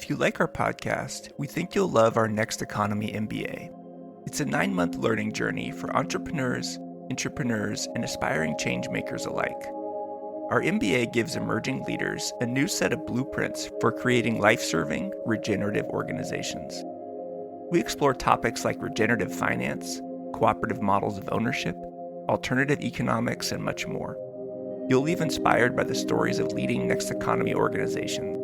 If you like our podcast, we think you'll love our Next Economy MBA. It's a 9-month learning journey for entrepreneurs, intrapreneurs, and aspiring change makers alike. Our MBA gives emerging leaders a new set of blueprints for creating life-serving, regenerative organizations. We explore topics like regenerative finance, cooperative models of ownership, alternative economics, and much more. You'll leave inspired by the stories of leading Next Economy organizations,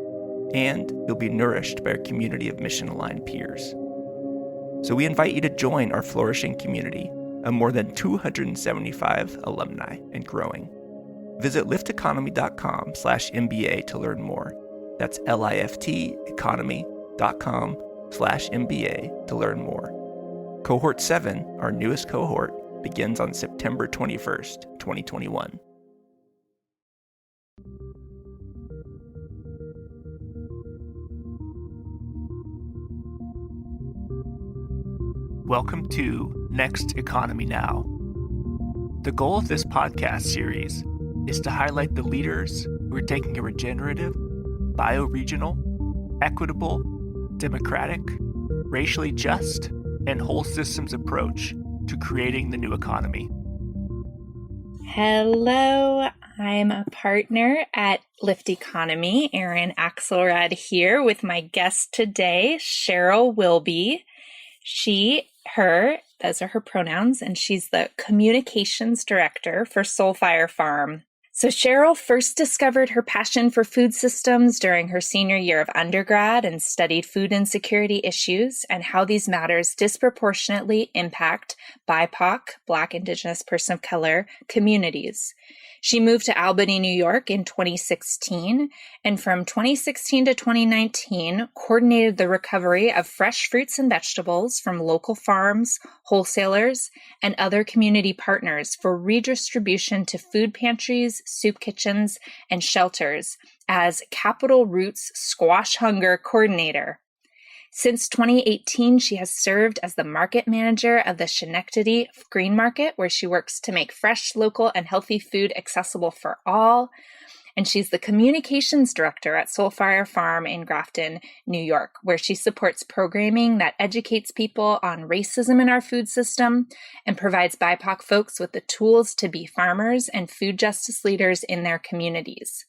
and you'll be nourished by a community of mission-aligned peers. So we invite you to join our flourishing community of more than 275 alumni and growing. Visit lifteconomy.com/MBA to learn more. That's lifteconomy.com/MBA to learn more. Cohort 7, our newest cohort, begins on September 21st, 2021. Welcome to Next Economy Now. The goal of this podcast series is to highlight the leaders who are taking a regenerative, bioregional, equitable, democratic, racially just, and whole systems approach to creating the new economy. Hello, I'm a partner at Lift Economy, Erin Axelrod here with my guest today, Cheryl Whilby. She, her, those are her pronouns, and she's the communications director for Soulfire Farm. So Cheryl first discovered her passion for food systems during her senior year of undergrad and studied food insecurity issues and how these matters disproportionately impact BIPOC, Black, Indigenous, Person of Color communities. She moved to Albany, New York in 2016, and from 2016 to 2019, coordinated the recovery of fresh fruits and vegetables from local farms, wholesalers, and other community partners for redistribution to food pantries, soup kitchens, and shelters as Capital Roots Squash Hunger Coordinator. Since 2018, she has served as the market manager of the Schenectady Green Market, where she works to make fresh, local, and healthy food accessible for all. And she's the communications director at Soulfire Farm in Grafton, New York, where she supports programming that educates people on racism in our food system and provides BIPOC folks with the tools to be farmers and food justice leaders in their communities.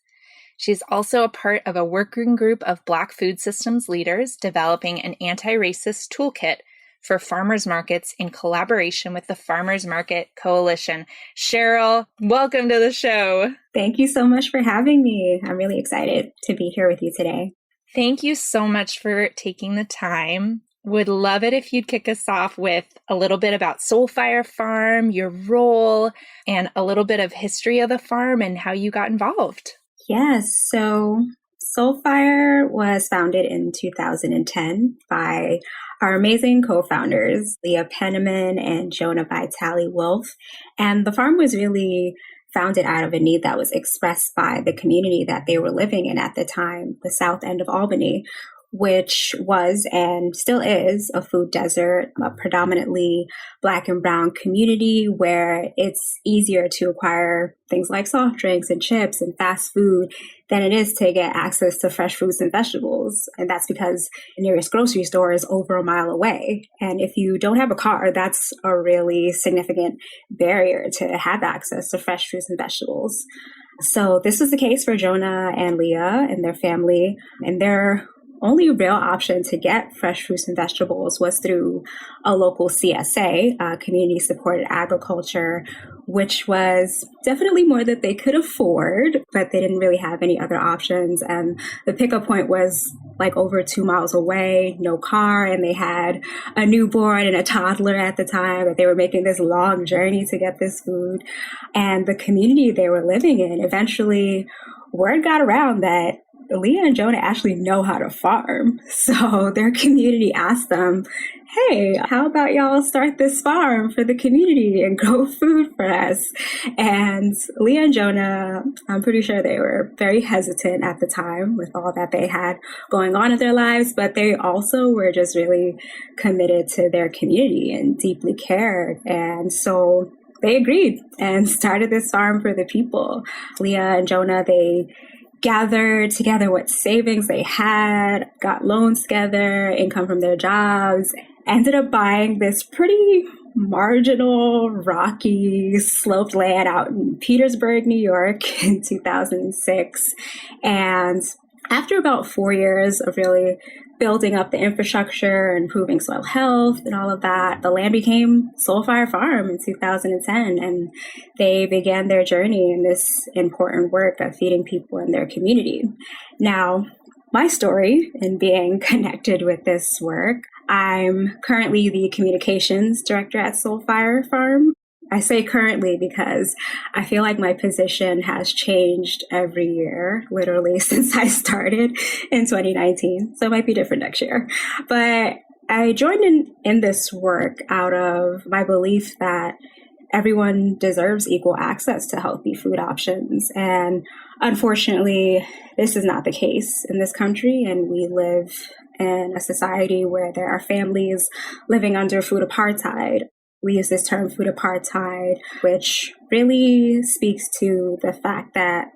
She's also a part of a working group of Black food systems leaders developing an anti-racist toolkit for farmers markets in collaboration with the Farmers Market Coalition. Cheryl, welcome to the show. Thank you so much for having me. I'm really excited to be here with you today. Thank you so much for taking the time. Would love it if you'd kick us off with a little bit about Soulfire Farm, your role, and a little bit of history of the farm and how you got involved. Yes, so Soulfire was founded in 2010 by our amazing co-founders, Leah Penniman and Jonah Vitale-Wolf. And the farm was really founded out of a need that was expressed by the community that they were living in at the time, the south end of Albany, which was and still is a food desert, a predominantly Black and brown community where it's easier to acquire things like soft drinks and chips and fast food than it is to get access to fresh fruits and vegetables. And that's because the nearest grocery store is over a mile away. And if you don't have a car, that's a really significant barrier to have access to fresh fruits and vegetables. So this was the case for Jonah and Leah and their family, and their only real option to get fresh fruits and vegetables was through a local CSA, community supported agriculture, which was definitely more that they could afford, but they didn't really have any other options. And the pickup point was like over 2 miles away, no car, and they had a newborn and a toddler at the time, that they were making this long journey to get this food. And the community they were living in, eventually word got around that Leah and Jonah actually know how to farm. So their community asked them, hey, how about y'all start this farm for the community and grow food for us? And Leah and Jonah, I'm pretty sure they were very hesitant at the time with all that they had going on in their lives, but they also were just really committed to their community and deeply cared. And so they agreed and started this farm for the people. Leah and Jonah, they gathered together what savings they had, got loans together, income from their jobs, ended up buying this pretty marginal, rocky, sloped land out in Petersburg, New York in 2006. And after about 4 years of really building up the infrastructure, improving soil health and all of that, the land became Soulfire Farm in 2010, and they began their journey in this important work of feeding people in their community. Now, my story in being connected with this work, I'm currently the communications director at Soulfire Farm. I say currently because I feel like my position has changed every year, literally since I started in 2019. So it might be different next year. But I joined in this work out of my belief that everyone deserves equal access to healthy food options. And unfortunately, this is not the case in this country. And we live in a society where there are families living under food apartheid. We use this term food apartheid, which really speaks to the fact that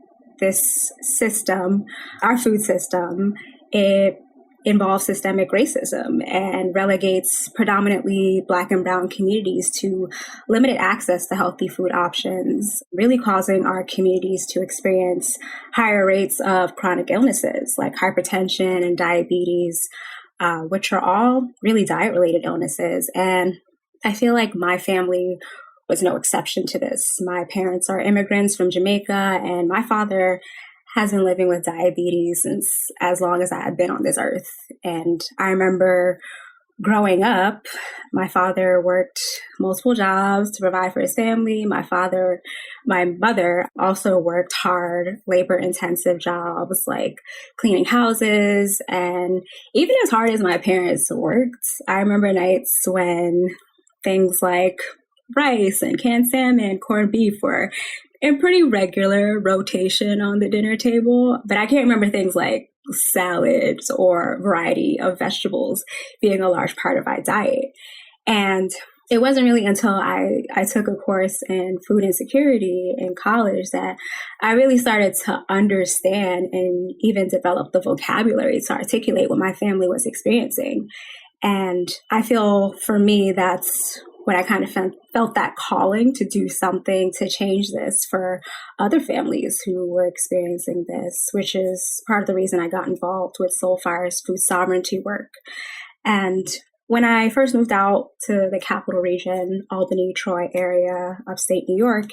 this system, our food system, it involves systemic racism and relegates predominantly Black and Brown communities to limited access to healthy food options, really causing our communities to experience higher rates of chronic illnesses like hypertension and diabetes, which are all really diet-related illnesses. And I feel like my family was no exception to this. My parents are immigrants from Jamaica, and my father has been living with diabetes since as long as I have been on this earth. And I remember growing up, my father worked multiple jobs to provide for his family. My mother also worked hard, labor-intensive jobs like cleaning houses. And even as hard as my parents worked, I remember nights when things like rice and canned salmon, corned beef were in pretty regular rotation on the dinner table. But I can't remember things like salads or variety of vegetables being a large part of my diet. And it wasn't really until I took a course in food insecurity in college that I really started to understand and even develop the vocabulary to articulate what my family was experiencing. And I feel for me, that's when I kind of felt that calling to do something to change this for other families who were experiencing this, which is part of the reason I got involved with Soulfire's food sovereignty work. And when I first moved out to the capital region, Albany, Troy area, upstate New York,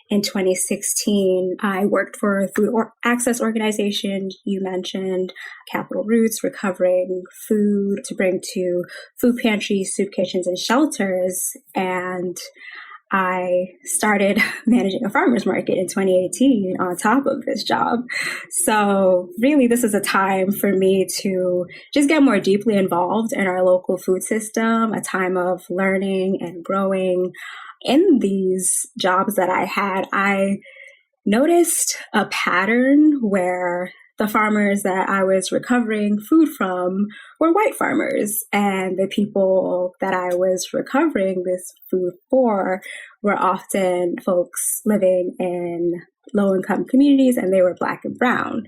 in 2016, I worked for a food access organization you mentioned, Capital Roots, recovering food to bring to food pantries, soup kitchens, and shelters. And I started managing a farmer's market in 2018 on top of this job. So really, this is a time for me to just get more deeply involved in our local food system, a time of learning and growing. In these jobs that I had, I noticed a pattern where the farmers that I was recovering food from were white farmers, and the people that I was recovering this food for were often folks living in low-income communities, and they were Black and Brown.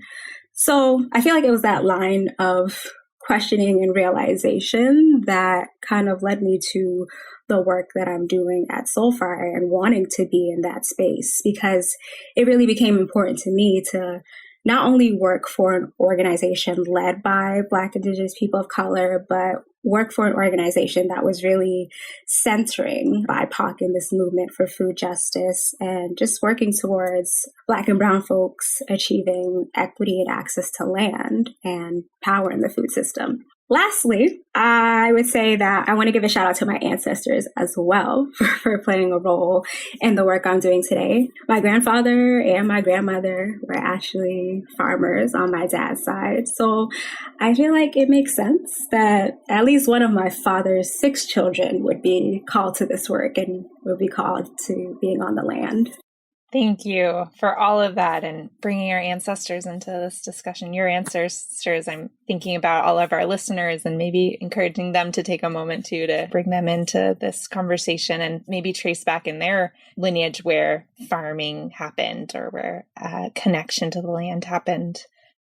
So I feel like it was that line of questioning and realization that kind of led me to the work that I'm doing at Soulfire and wanting to be in that space, because it really became important to me to not only work for an organization led by Black, Indigenous people of color, but work for an organization that was really centering BIPOC in this movement for food justice and just working towards Black and Brown folks achieving equity and access to land and power in the food system. Lastly, I would say that I want to give a shout out to my ancestors as well for playing a role in the work I'm doing today. My grandfather and my grandmother were actually farmers on my dad's side. So I feel like it makes sense that at least one of my father's 6 children would be called to this work and would be called to being on the land. Thank you for all of that and bringing our ancestors into this discussion. Your ancestors, I'm thinking about all of our listeners and maybe encouraging them to take a moment to bring them into this conversation and maybe trace back in their lineage where farming happened or where connection to the land happened.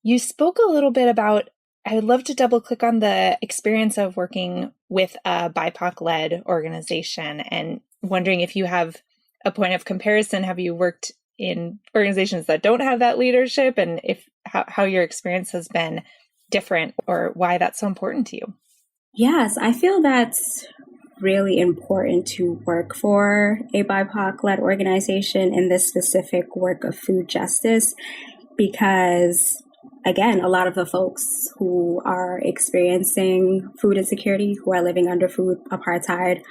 You spoke a little bit about, I would love to double click on the experience of working with a BIPOC-led organization and wondering if you have a point of comparison. Have you worked in organizations that don't have that leadership, and how your experience has been different or why that's so important to you? Yes, I feel that's really important to work for a BIPOC-led organization in this specific work of food justice, because again, a lot of the folks who are experiencing food insecurity, who are living under food apartheid,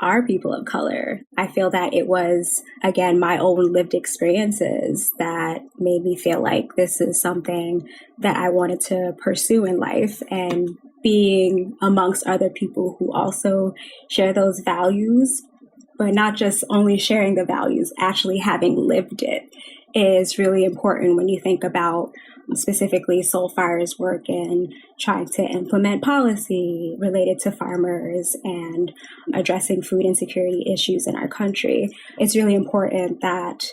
are people of color. I feel that it was, again, my own lived experiences that made me feel like this is something that I wanted to pursue in life. And being amongst other people who also share those values, but not just only sharing the values, actually having lived it, is really important when you think about specifically Soulfire's work in trying to implement policy related to farmers and addressing food insecurity issues in our country. It's really important that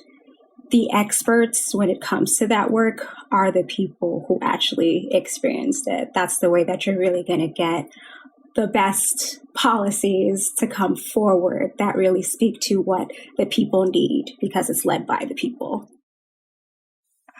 the experts when it comes to that work are the people who actually experienced it. That's the way that you're really going to get the best policies to come forward that really speak to what the people need, because it's led by the people.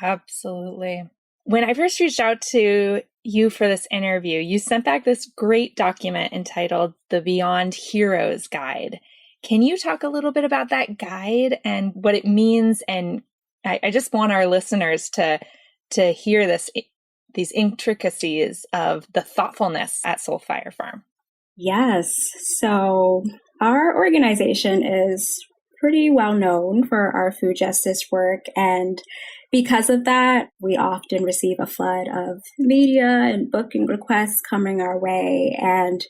Absolutely. When I first reached out to you for this interview, you sent back this great document entitled The Beyond Heroes Guide. Can you talk a little bit about that guide and what it means? And I just want our listeners to hear these intricacies of the thoughtfulness at Soulfire Farm. Yes. So our organization is pretty well known for our food justice work, and because of that, we often receive a flood of media and booking requests coming our way. And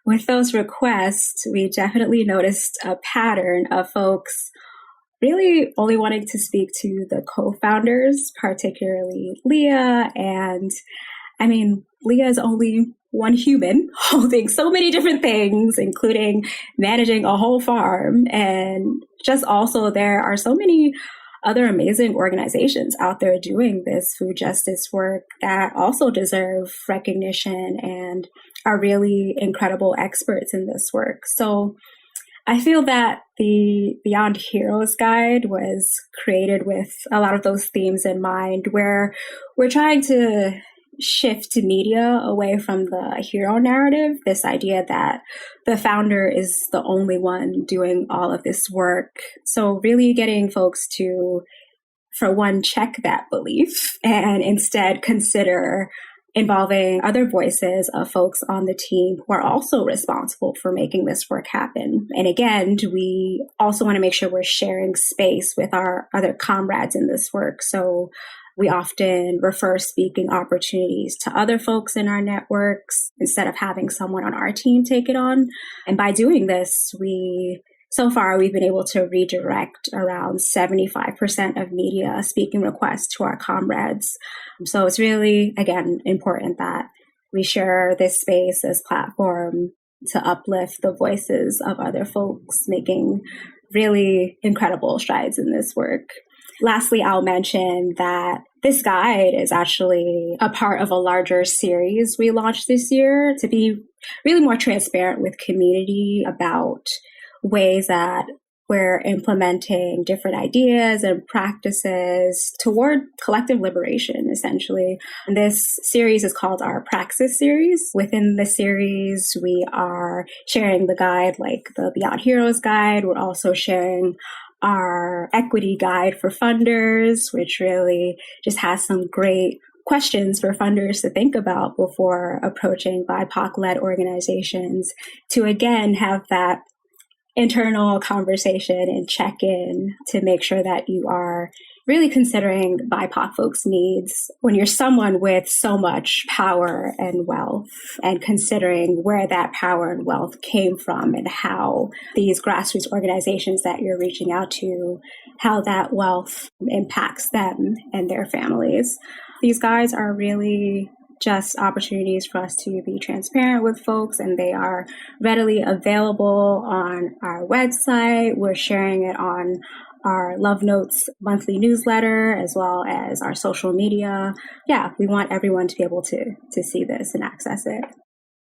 with those requests, we definitely noticed a pattern of folks really only wanting to speak to the co-founders, particularly Leah. And I mean, Leah is only one human holding so many different things, including managing a whole farm. And just also there are so many other amazing organizations out there doing this food justice work that also deserve recognition and are really incredible experts in this work. So I feel that the Beyond Heroes Guide was created with a lot of those themes in mind, where we're trying to shift media away from the hero narrative, this idea that the founder is the only one doing all of this work. So really getting folks to, for one, check that belief and instead consider involving other voices of folks on the team who are also responsible for making this work happen. And again, we also want to make sure we're sharing space with our other comrades in this work. So we often refer speaking opportunities to other folks in our networks instead of having someone on our team take it on. And by doing this, so far we've been able to redirect around 75% of media speaking requests to our comrades. So it's really, again, important that we share this space, this platform to uplift the voices of other folks making really incredible strides in this work. Lastly, I'll mention that this guide is actually a part of a larger series we launched this year to be really more transparent with community about ways that we're implementing different ideas and practices toward collective liberation, essentially. And this series is called our Praxis series. Within the series, we are sharing the guide, like the Beyond Heroes Guide. We're also sharing our equity guide for funders, which really just has some great questions for funders to think about before approaching BIPOC-led organizations to, again, have that internal conversation and check-in to make sure that you are really considering BIPOC folks' needs when you're someone with so much power and wealth, and considering where that power and wealth came from and how these grassroots organizations that you're reaching out to, how that wealth impacts them and their families. These guys are really just opportunities for us to be transparent with folks, and they are readily available on our website. We're sharing it on our Love Notes monthly newsletter, as well as our social media. Yeah, we want everyone to be able to see this and access it.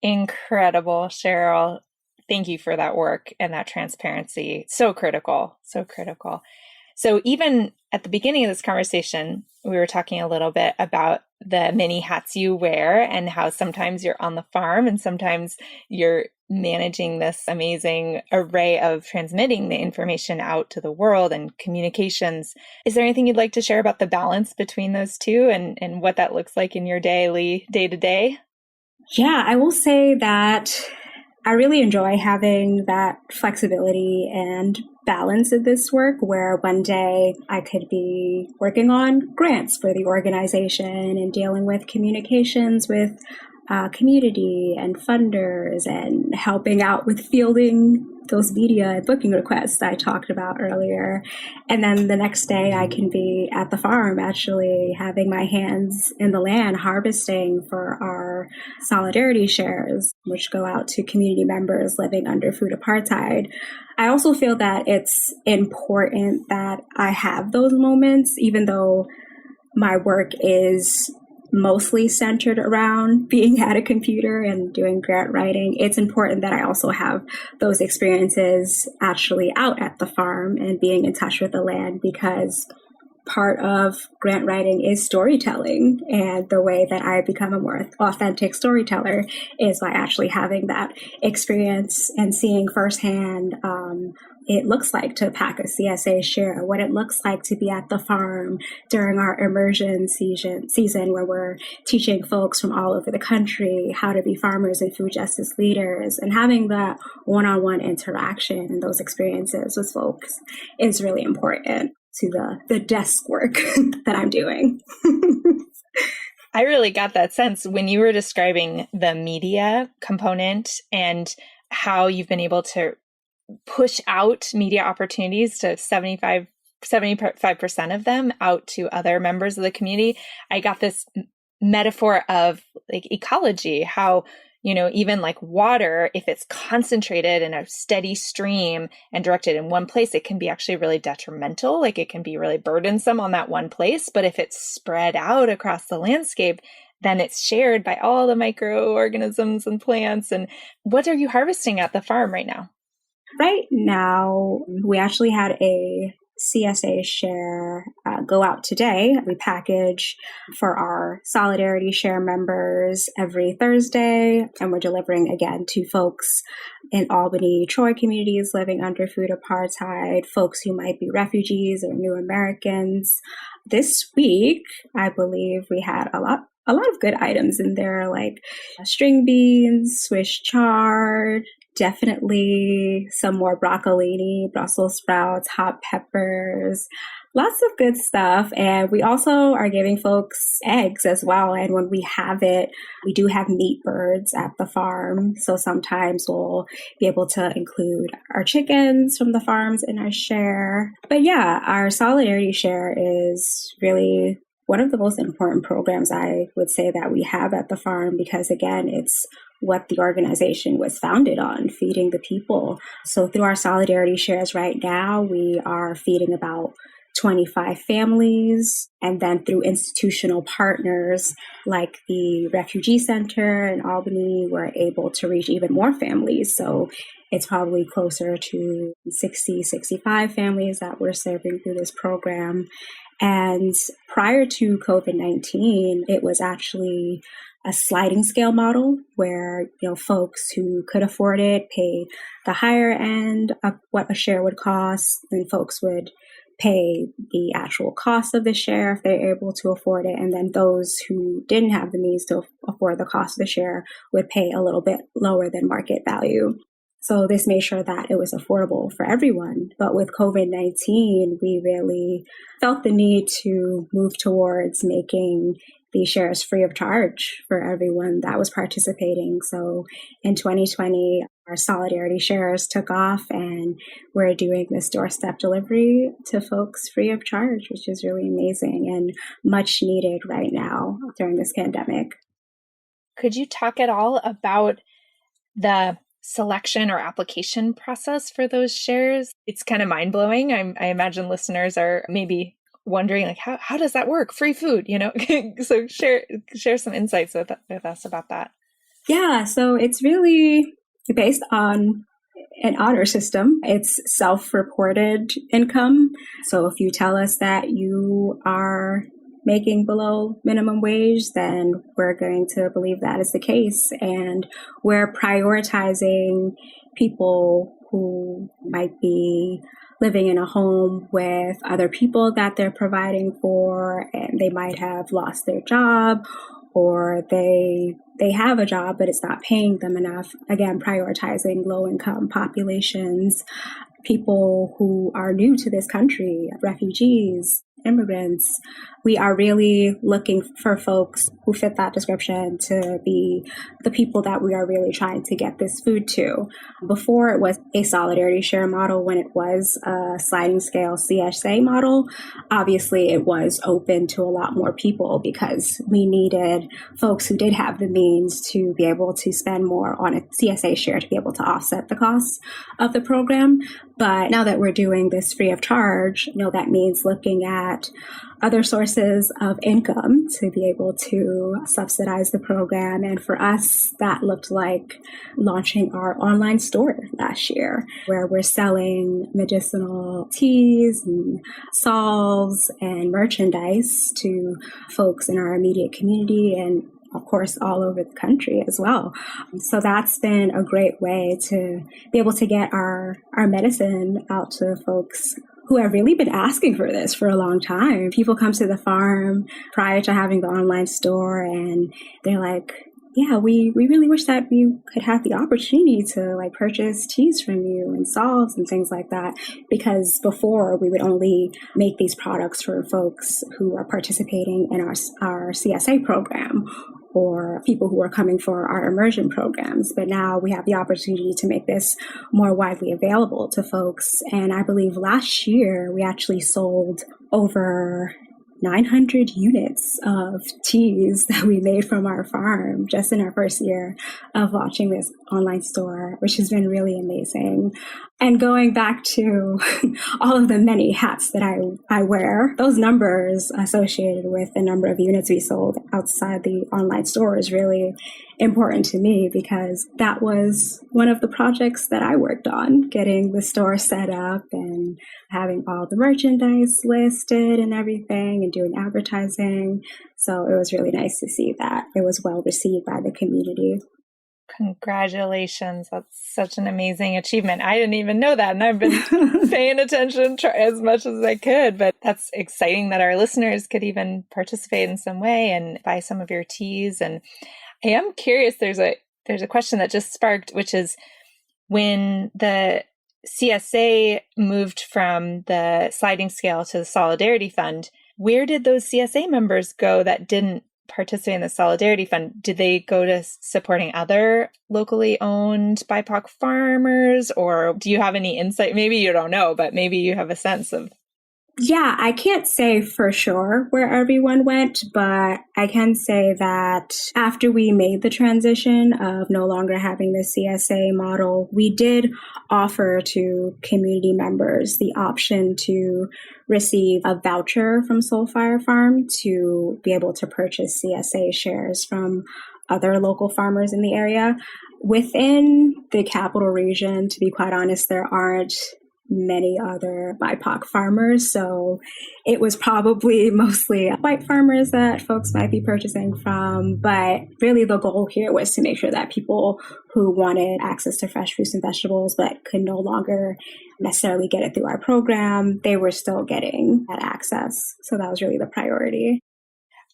Incredible, Cheryl. Thank you for that work and that transparency. So critical, so critical. So even at the beginning of this conversation, we were talking a little bit about the many hats you wear and how sometimes you're on the farm and sometimes you're managing this amazing array of transmitting the information out to the world and communications. Is there anything you'd like to share about the balance between those two and what that looks like in your day to day? Yeah, I will say that I really enjoy having that flexibility and balance of this work where one day I could be working on grants for the organization and dealing with communications with community and funders and helping out with fielding those media and booking requests I talked about earlier. And then the next day I can be at the farm actually having my hands in the land harvesting for our solidarity shares, which go out to community members living under food apartheid. I also feel that it's important that I have those moments, even though my work is mostly centered around being at a computer and doing grant writing. It's important that I also have those experiences actually out at the farm and being in touch with the land, because part of grant writing is storytelling. And the way that I become a more authentic storyteller is by actually having that experience and seeing firsthand it looks like to pack a CSA share, what it looks like to be at the farm during our immersion season where we're teaching folks from all over the country how to be farmers and food justice leaders, and having that one-on-one interaction and those experiences with folks is really important to the desk work that I'm doing. I really got that sense when you were describing the media component and how you've been able to push out media opportunities to 75% of them out to other members of the community. I got this metaphor of like ecology, how, even like water, if it's concentrated in a steady stream and directed in one place, it can be actually really detrimental. Like it can be really burdensome on that one place. But if it's spread out across the landscape, then it's shared by all the microorganisms and plants. And what are you harvesting at the farm right now? Right now, we actually had a CSA share go out today. We package for our Solidarity Share members every Thursday, and we're delivering again to folks in Albany, Troy communities living under food apartheid, folks who might be refugees or new Americans. This week, I believe we had a lot of good items in there, like string beans, Swiss chard, definitely some more broccolini, Brussels sprouts, hot peppers, lots of good stuff. And we also are giving folks eggs as well. And when we have it, we do have meat birds at the farm. So sometimes we'll be able to include our chickens from the farms in our share. But yeah, our Solidarity Share is really one of the most important programs I would say that we have at the farm, because again, it's what the organization was founded on, feeding the people. So through our Solidarity Shares right now, we are feeding about 25 families. And then through institutional partners like the Refugee Center in Albany, we're able to reach even more families. So it's probably closer to 60, 65 families that we're serving through this program. And prior to COVID-19, it was actually a sliding scale model where, folks who could afford it pay the higher end of what a share would cost, and folks would pay the actual cost of the share if they're able to afford it. And then those who didn't have the means to afford the cost of the share would pay a little bit lower than market value. So this made sure that it was affordable for everyone. But with COVID-19, we really felt the need to move towards making these shares free of charge for everyone that was participating. So in 2020, our Solidarity Shares took off, and we're doing this doorstep delivery to folks free of charge, which is really amazing and much needed right now during this pandemic. Could you talk at all about the selection or application process for those shares? It's kind of mind-blowing. I imagine listeners are maybe wondering, like, how does that work? Free food, So share some insights with us about that. Yeah, so it's really based on an honor system. It's self-reported income. So if you tell us that you are making below minimum wage, then we're going to believe that is the case. And we're prioritizing people who might be living in a home with other people that they're providing for, and they might have lost their job, or they have a job, but it's not paying them enough. Again, prioritizing low-income populations, people who are new to this country, refugees, immigrants. We are really looking for folks who fit that description to be the people that we are really trying to get this food to. Before, it was a solidarity share model. When it was a sliding scale CSA model, obviously it was open to a lot more people because we needed folks who did have the means to be able to spend more on a CSA share to be able to offset the costs of the program. But now that we're doing this free of charge, that means looking at other sources of income to be able to subsidize the program. And for us, that looked like launching our online store last year, where we're selling medicinal teas and salves and merchandise to folks in our immediate community and of course, all over the country as well. So that's been a great way to be able to get our medicine out to folks who have really been asking for this for a long time. People come to the farm prior to having the online store and they're like, yeah, we really wish that we could have the opportunity to purchase teas from you and salves and things like that. Because before we would only make these products for folks who are participating in our CSA program or people who are coming for our immersion programs. But now we have the opportunity to make this more widely available to folks. And I believe last year we actually sold over 900 units of teas that we made from our farm just in our first year of launching this online store, which has been really amazing. And going back to all of the many hats that I wear, those numbers associated with the number of units we sold outside the online store is really important to me because that was one of the projects that I worked on, getting the store set up and having all the merchandise listed and everything and doing advertising. So it was really nice to see that it was well received by the community. Congratulations. That's such an amazing achievement. I didn't even know that. And I've been paying attention as much as I could. But that's exciting that our listeners could even participate in some way and buy some of your teas. And I am curious, there's a question that just sparked, which is when the CSA moved from the sliding scale to the Solidarity Fund, where did those CSA members go that didn't participate in the Solidarity Fund? Did they go to supporting other locally owned BIPOC farmers? Or do you have any insight? Maybe you don't know, but maybe you have a sense of. Yeah, I can't say for sure where everyone went, but I can say that after we made the transition of no longer having the CSA model, we did offer to community members the option to receive a voucher from Soulfire Farm to be able to purchase CSA shares from other local farmers in the area. Within the capital region, to be quite honest, there aren't many other BIPOC farmers. So it was probably mostly white farmers that folks might be purchasing from. But really the goal here was to make sure that people who wanted access to fresh fruits and vegetables but could no longer necessarily get it through our program, they were still getting that access. So that was really the priority.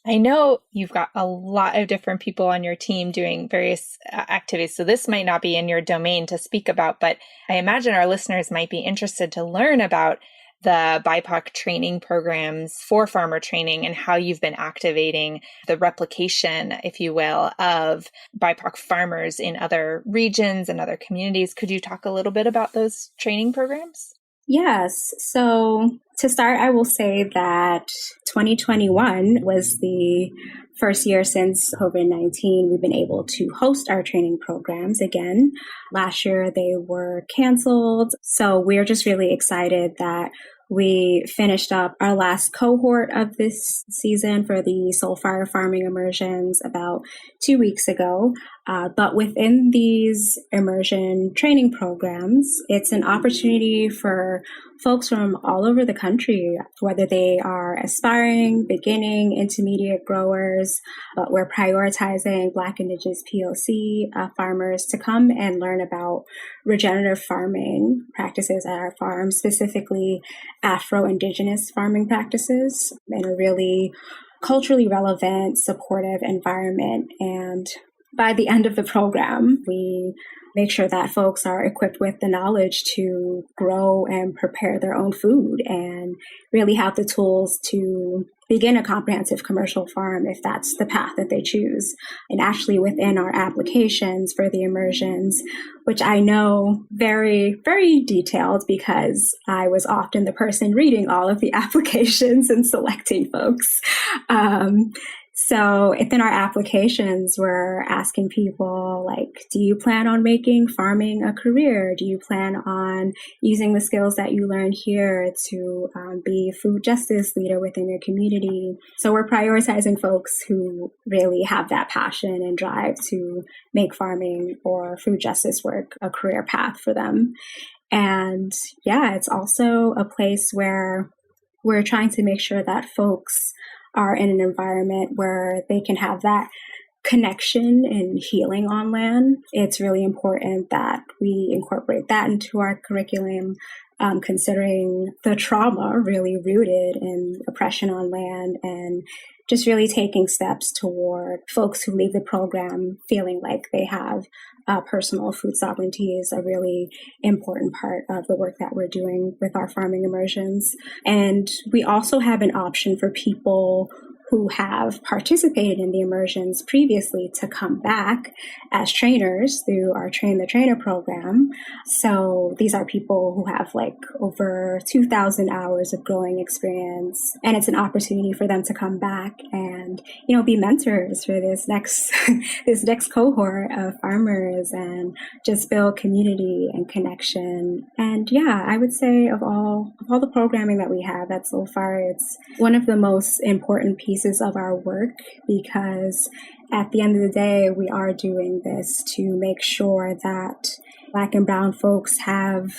I know you've got a lot of different people on your team doing various activities, so this might not be in your domain to speak about, but I imagine our listeners might be interested to learn about the BIPOC training programs for farmer training and how you've been activating the replication, if you will, of BIPOC farmers in other regions and other communities. Could you talk a little bit about those training programs? Yes. So to start, I will say that 2021 was the first year since COVID-19, we've been able to host our training programs again. Last year, they were canceled. So we're just really excited that we finished up our last cohort of this season for the Soul Fire Farming Immersions about 2 weeks ago. But within these immersion training programs, it's an opportunity for folks from all over the country, whether they are aspiring, beginning, intermediate growers, but we're prioritizing Black, Indigenous, POC farmers to come and learn about regenerative farming practices at our farm, specifically Afro-Indigenous farming practices in a really culturally relevant, supportive environment. And by the end of the program, we make sure that folks are equipped with the knowledge to grow and prepare their own food and really have the tools to begin a comprehensive commercial farm if that's the path that they choose. And actually within our applications for the immersions, which I know very, very detailed because I was often the person reading all of the applications and selecting folks. So within our applications, we're asking people like, do you plan on making farming a career? Do you plan on using the skills that you learned here to be a food justice leader within your community? So we're prioritizing folks who really have that passion and drive to make farming or food justice work a career path for them. And yeah, it's also a place where we're trying to make sure that folks are in an environment where they can have that connection and healing on land. It's really important that we incorporate that into our curriculum, considering the trauma really rooted in oppression on land and just really taking steps toward folks who leave the program feeling like they have personal food sovereignty is a really important part of the work that we're doing with our farming immersions. And we also have an option for people who have participated in the immersions previously to come back as trainers through our Train the Trainer program. So these are people who have like over 2,000 hours of growing experience. And it's an opportunity for them to come back and, you know, be mentors for this next cohort of farmers and just build community and connection. And yeah, I would say of all the programming that we have at Soul Fire, it's one of the most important pieces of our work, because at the end of the day, we are doing this to make sure that Black and brown folks have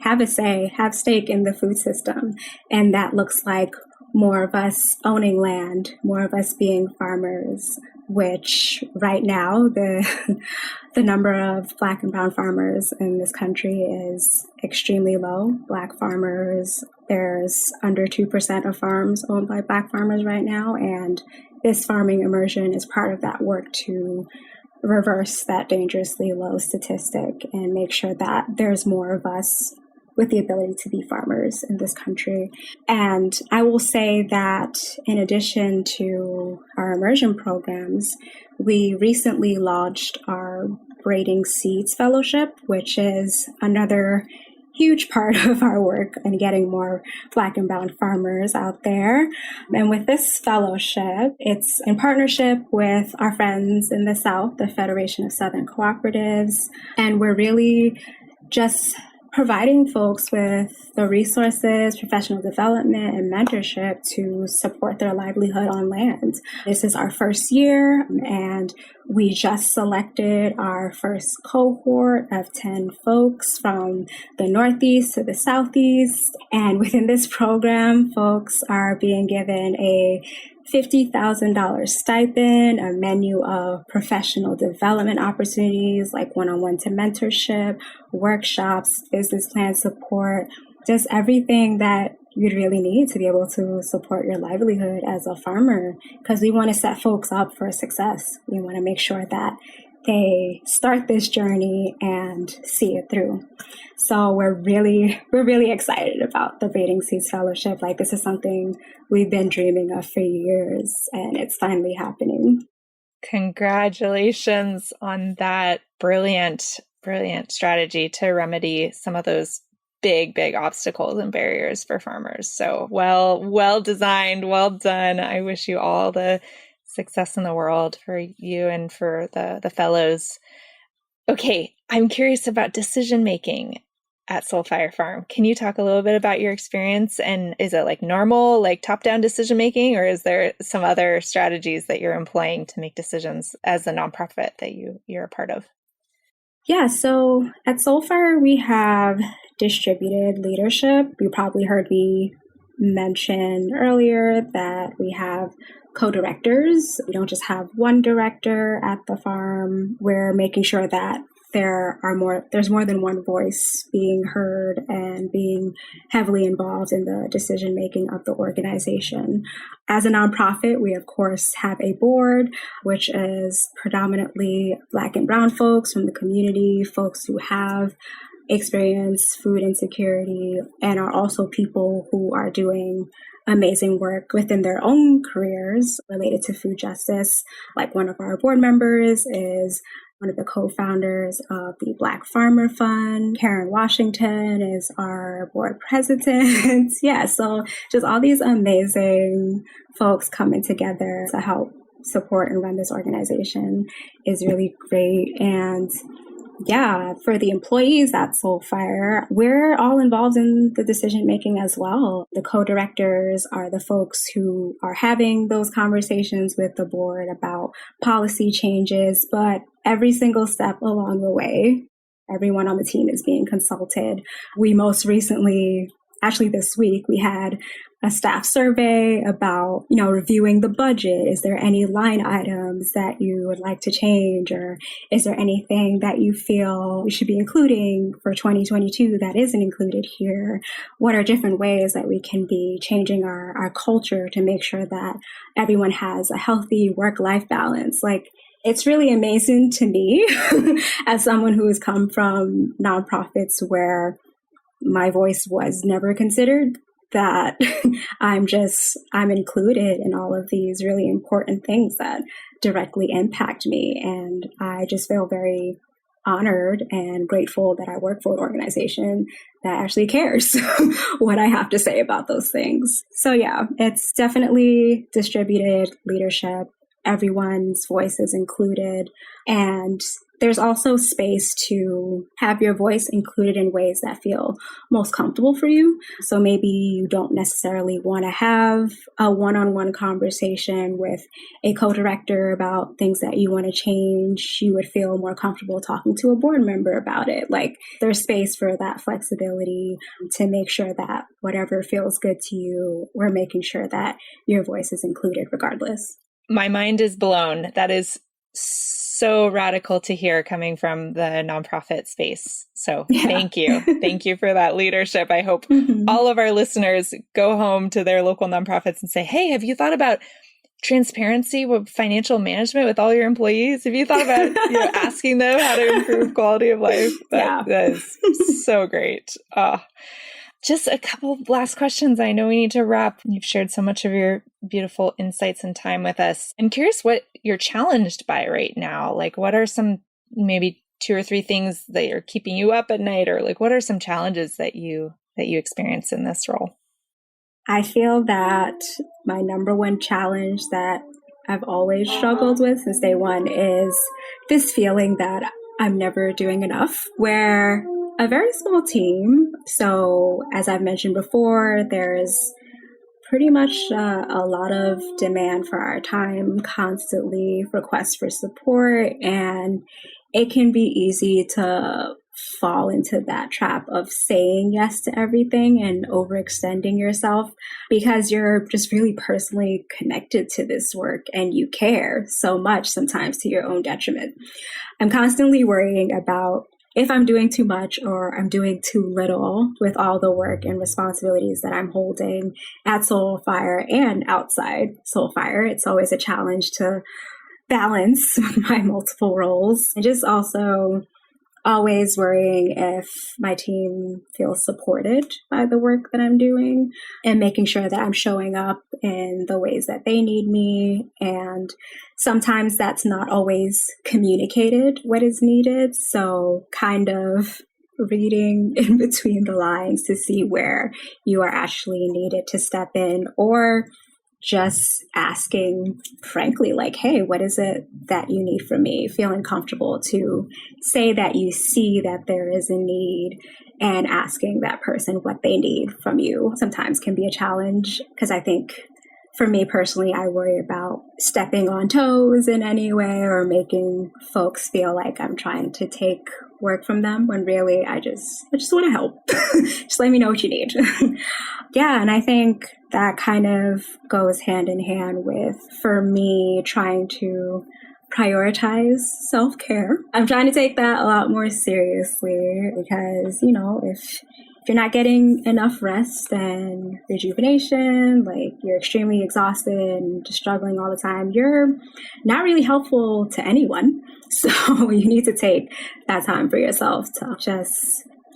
a say, have stake in the food system. And that looks like more of us owning land, more of us being farmers, which right now the number of Black and brown farmers in this country is extremely low. Black farmers, there's under 2% of farms owned by Black farmers right now. And this farming immersion is part of that work to reverse that dangerously low statistic and make sure that there's more of us with the ability to be farmers in this country. And I will say that in addition to our immersion programs, we recently launched our Braiding Seeds Fellowship, which is another huge part of our work and getting more Black and brown farmers out there. And with this fellowship, it's in partnership with our friends in the South, the Federation of Southern Cooperatives. And we're really just providing folks with the resources, professional development, and mentorship to support their livelihood on land. This is our first year, and we just selected our first cohort of 10 folks from the Northeast to the Southeast. And within this program, folks are being given a $50,000 stipend, a menu of professional development opportunities like one-on-one to mentorship, workshops, business plan support, just everything that you'd really need to be able to support your livelihood as a farmer, because we want to set folks up for success. We want to make sure that they start this journey and see it through. So we're really excited about the Braiding Seeds Fellowship. Like, this is something we've been dreaming of for years, and it's finally happening. Congratulations on that brilliant strategy to remedy some of those big obstacles and barriers for farmers. So well designed, well done. I wish you all the Success in the world for you and for the fellows. Okay, I'm curious about decision making at Soulfire Farm. Can you talk a little bit about your experience? And is it like normal, like top-down decision making, or is there some other strategies that you're employing to make decisions as a nonprofit that you're a part of? Yeah, so at Soulfire, we have distributed leadership. You probably heard me mention earlier that we have co-directors. We don't just have one director at the farm. We're making sure that there's more than one voice being heard and being heavily involved in the decision making of the organization. As a nonprofit, we of course have a board, which is predominantly Black and Brown folks from the community, folks who have experienced food insecurity and are also people who are doing amazing work within their own careers related to food justice. Like one of our board members is one of the co-founders of the Black Farmer Fund. Karen Washington is our board president. Yeah, so just all these amazing folks coming together to help support and run this organization is really great. And yeah, for the employees at Soulfire, we're all involved in the decision making as well. The co-directors are the folks who are having those conversations with the board about policy changes, but every single step along the way, everyone on the team is being consulted. We most recently, actually this week, we had a staff survey about, reviewing the budget. Is there any line items that you would like to change? Or is there anything that you feel we should be including for 2022 that isn't included here? What are different ways that we can be changing our culture to make sure that everyone has a healthy work-life balance? Like, it's really amazing to me as someone who has come from nonprofits where my voice was never considered, that I'm included in all of these really important things that directly impact me. And I just feel very honored and grateful that I work for an organization that actually cares what I have to say about those things. So yeah, it's definitely distributed leadership. Everyone's voice is included. And there's also space to have your voice included in ways that feel most comfortable for you. So maybe you don't necessarily want to have a one-on-one conversation with a co-director about things that you want to change. You would feel more comfortable talking to a board member about it. Like, there's space for that flexibility to make sure that whatever feels good to you, we're making sure that your voice is included regardless. My mind is blown. That is so radical to hear coming from the nonprofit space. So Thank you. Thank you for that leadership. I hope all of our listeners go home to their local nonprofits and say, hey, have you thought about transparency with financial management with all your employees? Have you thought about asking them how to improve quality of life? That is so great. Just a couple of last questions. I know we need to wrap. You've shared so much of your beautiful insights and time with us. I'm curious what you're challenged by right now. Like, what are some maybe 2 or 3 things that are keeping you up at night? Or like, what are some challenges that you experience in this role? I feel that my number one challenge that I've always struggled with since day one is this feeling that I'm never doing enough, where a very small team. So as I've mentioned before, there's pretty much a lot of demand for our time, constantly requests for support, and it can be easy to fall into that trap of saying yes to everything and overextending yourself because you're just really personally connected to this work and you care so much, sometimes to your own detriment. I'm constantly worrying about if I'm doing too much or I'm doing too little with all the work and responsibilities that I'm holding at Soulfire and outside Soulfire. It's always a challenge to balance my multiple roles, and just also always worrying if my team feels supported by the work that I'm doing and making sure that I'm showing up in the ways that they need me. And sometimes that's not always communicated what is needed. So kind of reading in between the lines to see where you are actually needed to step in, or just asking frankly, like, hey, what is it that you need from me? Feeling comfortable to say that you see that there is a need, and asking that person what they need from you sometimes can be a challenge, because I think for me personally, I worry about stepping on toes in any way or making folks feel like I'm trying to take work from them, when really I just want to help. Just let me know what you need. Yeah, and I think that kind of goes hand in hand with, for me, trying to prioritize self-care. I'm trying to take that a lot more seriously, because, if you're not getting enough rest and rejuvenation, like you're extremely exhausted and just struggling all the time, you're not really helpful to anyone. So you need to take that time for yourself to just,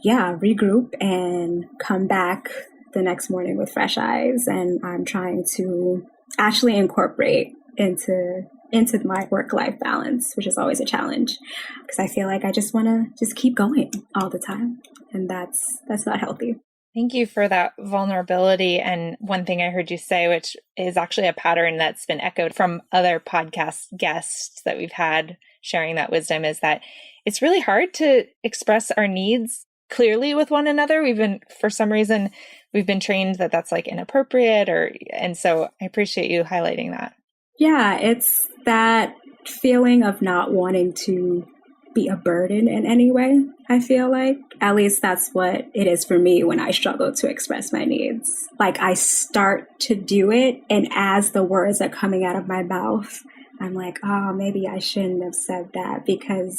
regroup and come back the next morning with fresh eyes. And I'm trying to actually incorporate into my work-life balance, which is always a challenge, because I feel like I just want to just keep going all the time. And that's not healthy. Thank you for that vulnerability. And one thing I heard you say, which is actually a pattern that's been echoed from other podcast guests that we've had sharing that wisdom, is that it's really hard to express our needs clearly with one another. For some reason, we've been trained that that's like inappropriate, and so I appreciate you highlighting that. Yeah, it's that feeling of not wanting to be a burden in any way, I feel like. At least that's what it is for me when I struggle to express my needs. Like, I start to do it, and as the words are coming out of my mouth, I'm like, oh, maybe I shouldn't have said that, because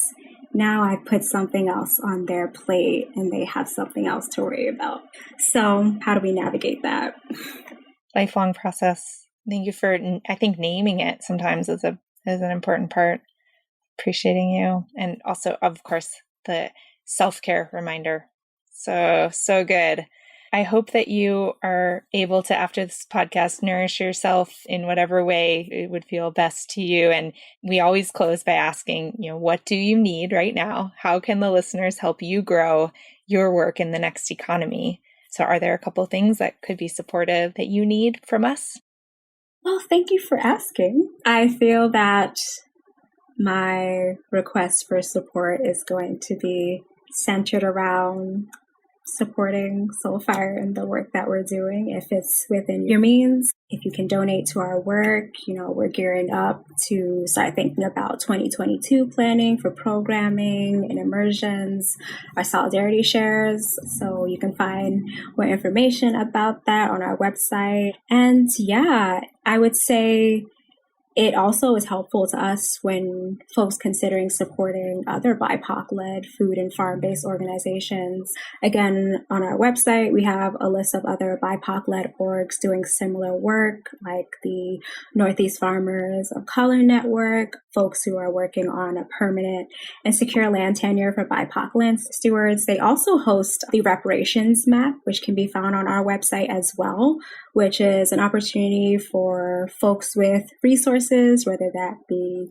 now I put something else on their plate and they have something else to worry about. So how do we navigate that? Lifelong process. Thank you for, I think, naming it sometimes is an important part. Appreciating you. And also, of course, the self-care reminder. So good. I hope that you are able to, after this podcast, nourish yourself in whatever way it would feel best to you. And we always close by asking, what do you need right now? How can the listeners help you grow your work in the next economy? So are there a couple things that could be supportive that you need from us? Well, thank you for asking. I feel that my request for support is going to be centered around supporting Soulfire and the work that we're doing. If it's within your means, if you can donate to our work, we're gearing up to start thinking about 2022 planning for programming and immersions, our solidarity shares. So you can find more information about that on our website. And I would say it also is helpful to us when folks considering supporting other BIPOC-led food and farm-based organizations. Again, on our website, we have a list of other BIPOC-led orgs doing similar work, like the Northeast Farmers of Color Network, folks who are working on a permanent and secure land tenure for BIPOC land stewards. They also host the reparations map, which can be found on our website as well, which is an opportunity for folks with resources, whether that be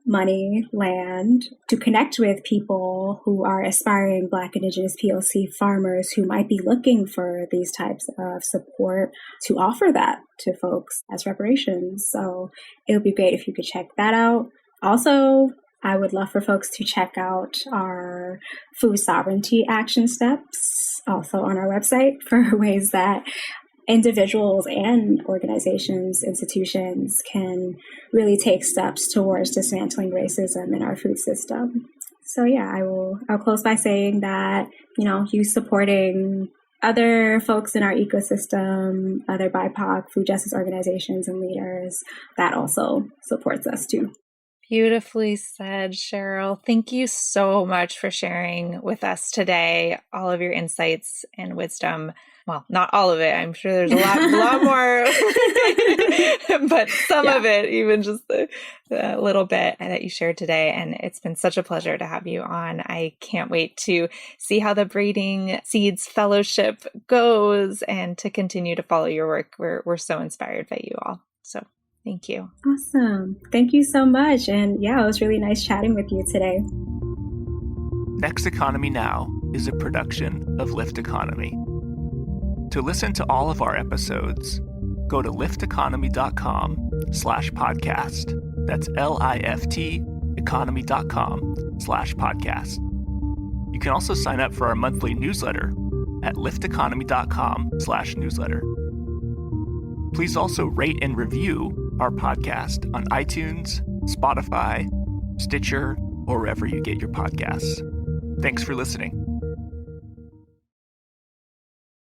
money, land, to connect with people who are aspiring Black, Indigenous, POC farmers who might be looking for these types of support, to offer that to folks as reparations. So it would be great if you could check that out. Also, I would love for folks to check out our food sovereignty action steps, also on our website, for ways that individuals and organizations, institutions can really take steps towards dismantling racism in our food system. So I'll close by saying that, you supporting other folks in our ecosystem, other BIPOC food justice organizations and leaders, that also supports us too. Beautifully said, Cheryl. Thank you so much for sharing with us today all of your insights and wisdom. Well, not all of it. I'm sure there's a lot more, but some of it, even just the little bit that you shared today. And it's been such a pleasure to have you on. I can't wait to see how the Braiding Seeds Fellowship goes and to continue to follow your work. We're so inspired by you all. So thank you. Awesome. Thank you so much. And it was really nice chatting with you today. Next Economy Now is a production of Lift Economy. To listen to all of our episodes, go to lifteconomy.com/podcast. That's LIFT economy.com/podcast. You can also sign up for our monthly newsletter at lifteconomy.com/newsletter. Please also rate and review our podcast on iTunes, Spotify, Stitcher, or wherever you get your podcasts. Thanks for listening.